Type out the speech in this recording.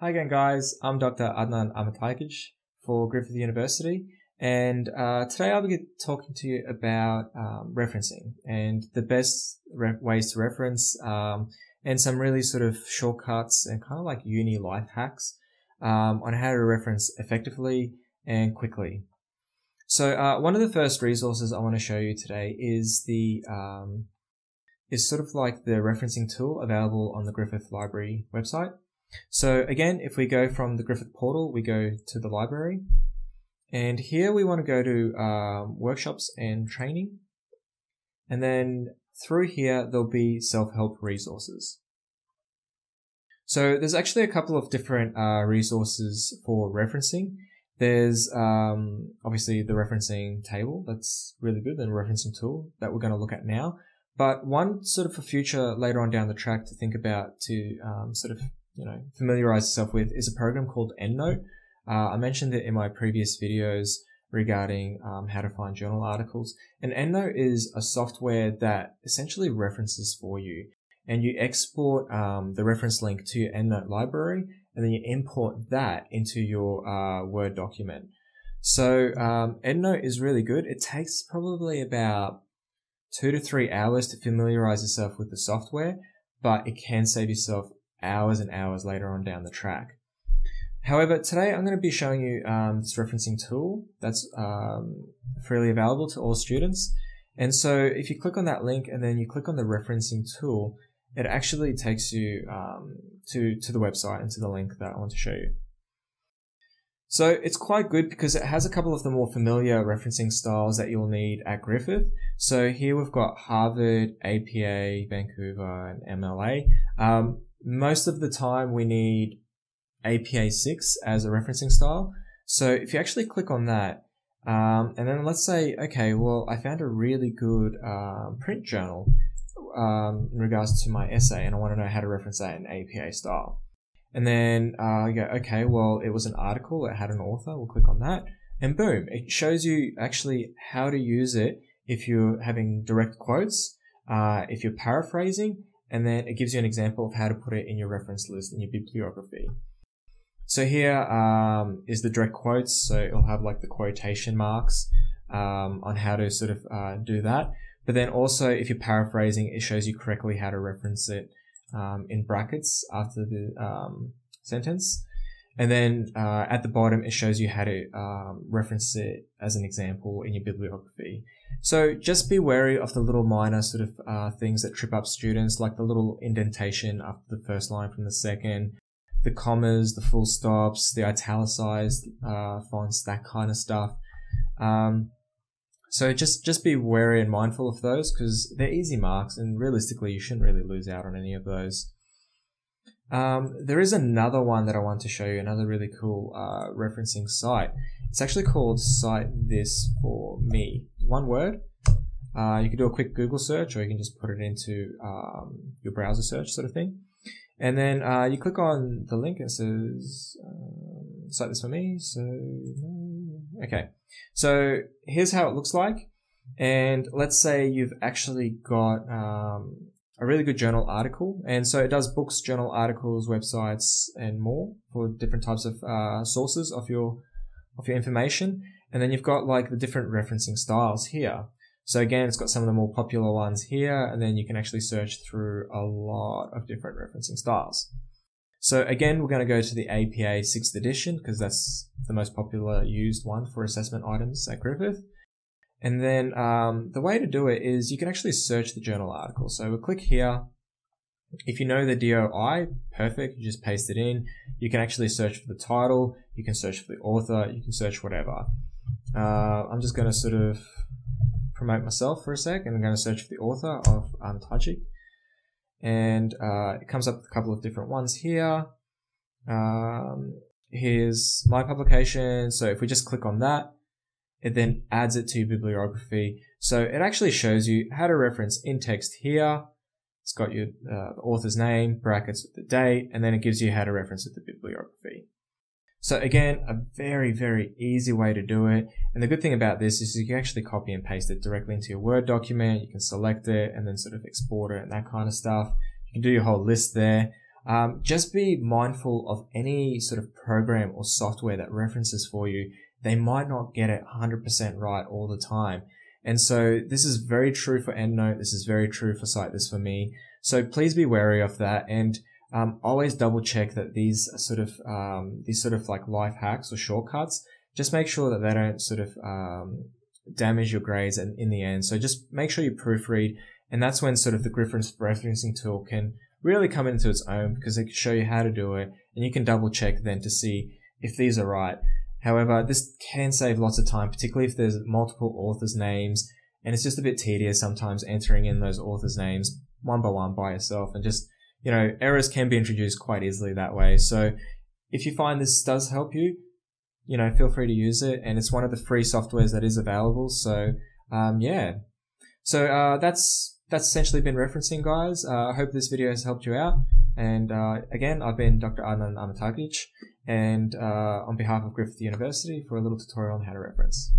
Hi again, guys. I'm Dr. Adnan Amatakic for Griffith University, and today I'll be talking to you about referencing and the best ways to reference and some really sort of shortcuts and kind of like uni life hacks on how to reference effectively and quickly. So one of the first resources I want to show you today is sort of like the referencing tool available on the Griffith Library website. So again, if we go from the Griffith portal, we go to the library, and here we want to go to workshops and training, and then through here there'll be self-help resources. So there's actually a couple of different resources for referencing. There's obviously the referencing table, that's really good, the referencing tool that we're going to look at now. But one sort of for future later on down the track to think about to sort of familiarize yourself with is a program called EndNote. I mentioned it in my previous videos regarding how to find journal articles. And EndNote is a software that essentially references for you. And you export the reference link to your EndNote library, and then you import that into your Word document. So EndNote is really good. It takes probably about 2 to 3 hours to familiarize yourself with the software, but it can save yourself hours and hours later on down the track. However, today I'm going to be showing you this referencing tool that's freely available to all students. And so if you click on that link and then you click on the referencing tool, it actually takes you to the website and to the link that I want to show you. So it's quite good because it has a couple of the more familiar referencing styles that you'll need at Griffith. So here we've got Harvard, APA, Vancouver, and MLA. Most of the time we need APA 6 as a referencing style. So if you actually click on that, and then let's say, okay, well, I found a really good print journal in regards to my essay, and I want to know how to reference that in APA style. And then you go, okay, well, it was an article, it had an author, we'll click on that, and boom, it shows you actually how to use it if you're having direct quotes, if you're paraphrasing, and then it gives you an example of how to put it in your reference list in your bibliography. So here is the direct quotes, so it'll have like the quotation marks on how to sort of do that. But then also, if you're paraphrasing, it shows you correctly how to reference it in brackets after the sentence. And then at the bottom, it shows you how to reference it as an example in your bibliography. So just be wary of the little minor sort of things that trip up students, like the little indentation after the first line from the second, the commas, the full stops, the italicized fonts, that kind of stuff. So just be wary and mindful of those because they're easy marks, and realistically, you shouldn't really lose out on any of those. There is another one that I want to show you, another really cool referencing site. It's actually called Cite This For Me. One word. You can do a quick Google search, or you can just put it into your browser search sort of thing. And then you click on the link and it says Cite This For Me. So, okay. So here's how it looks like. And let's say you've actually got a really good journal article. And so it does books, journal articles, websites, and more for different types of sources of your information. And then you've got like the different referencing styles here. So again, it's got some of the more popular ones here, and then you can actually search through a lot of different referencing styles. So again, we're going to go to the APA 6th edition because that's the most popular used one for assessment items at Griffith. And then the way to do it is you can actually search the journal article. So we'll click here. If you know the DOI, perfect, you just paste it in. You can actually search for the title, you can search for the author, you can search whatever. I'm just going to sort of promote myself for a sec, and I'm going to search for the author of Tajik. And it comes up with a couple of different ones here. Here's my publication. So if we just click on that, it then adds it to your bibliography. So it actually shows you how to reference in text here. It's got your the author's name, brackets with the date, and then it gives you how to reference with the bibliography. So again, a very, very easy way to do it. And the good thing about this is you can actually copy and paste it directly into your Word document. You can select it and then sort of export it and that kind of stuff. You can do your whole list there. just be mindful of any sort of program or software that references for you. They might not get it 100% right all the time. And so this is very true for EndNote. This is very true for Cite.This4Me. So please be wary of that, and always double check that these sort of like life hacks or shortcuts, just make sure that they don't sort of damage your grades in the end. So just make sure you proofread, and that's when sort of the Griffin referencing tool can really come into its own, because it can show you how to do it, and you can double check then to see if these are right. However, this can save lots of time, particularly if there's multiple authors' names, and it's just a bit tedious sometimes entering in those authors' names one by one by yourself, and just, you know, errors can be introduced quite easily that way. So if you find this does help you, you know, feel free to use it, and it's one of the free softwares that is available. So yeah, so that's essentially been referencing, guys. I hope this video has helped you out, and again, I've been Dr. Adnan Amatagic, and on behalf of Griffith University, for a little tutorial on how to reference.